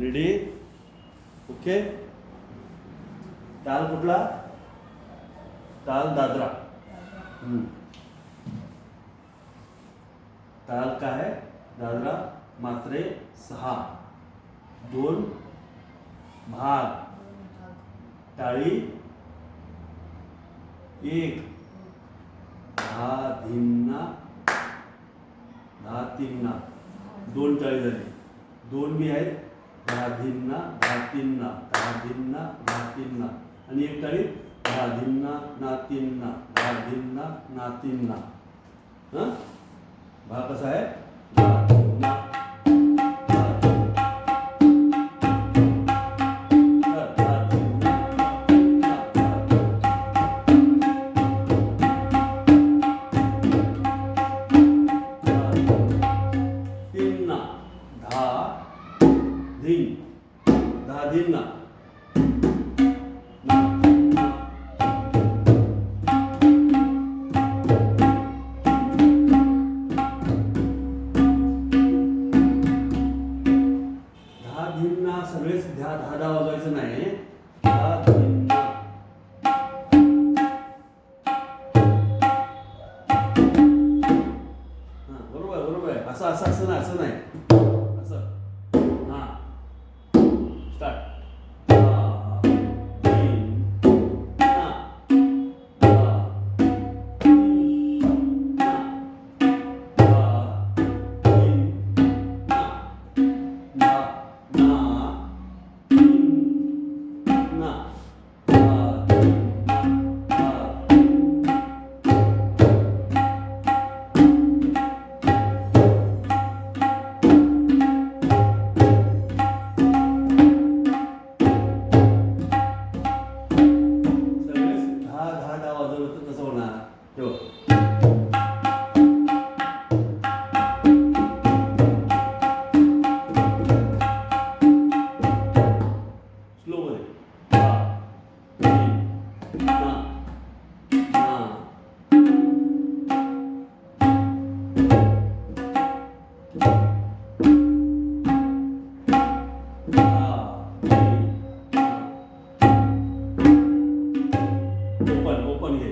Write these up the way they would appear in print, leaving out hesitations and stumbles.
Ready okay. ताल कुठला? ताल दादरा. ताल काय? दादरा. मात्रे 6. 2 भाग. टाळी 1. 10 धिन्ना 10 तिन्ना 2 टाळी झाली. 2 बी आहेत. 10 धिन्ना 10 तिन्ना 10 धिन्ना 10 तिन्ना आणि 1 टाळी 10 धिन्ना ना तिन्ना 10 धिन्ना ना तिन्ना. भाग कसा आहे? 10 धिन्ना 10 तिन्ना 10 धिन्ना. सगळेच 10 वाजवायचं नाही. 10 धिन्ना. बरोबर बरोबर आहे. असं असं असं नाही असं नाही असं. स्टार्ट. ओपन घे.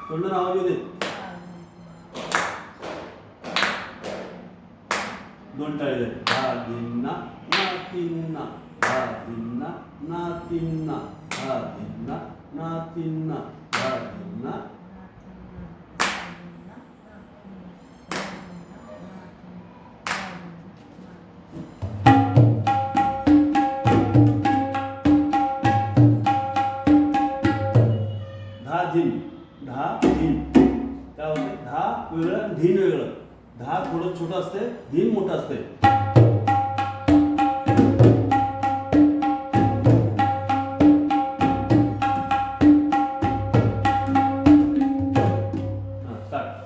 तोंडाला आवाज येऊ दे. 2 टाळी झाली. 10 धिन्ना ना तिन्ना 10 धिन्ना ना तिन्ना 10 धिन्ना ना तिन्ना 10 धिन्ना. काय होते? 10 वेगळं धीन वेगळं. 10 थोडं छोटं असते, धीन मोठं असते. स्टार्ट.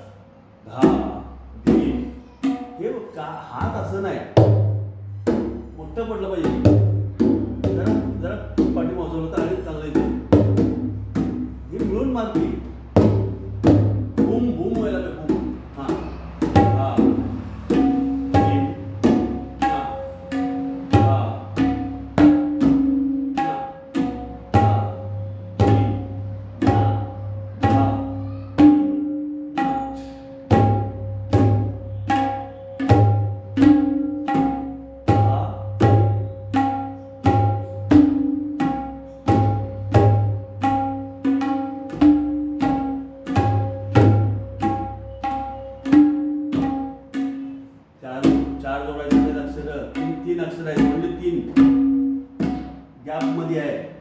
अक्षर आहेत म्हणजे 3 गॅप मध्ये आहे.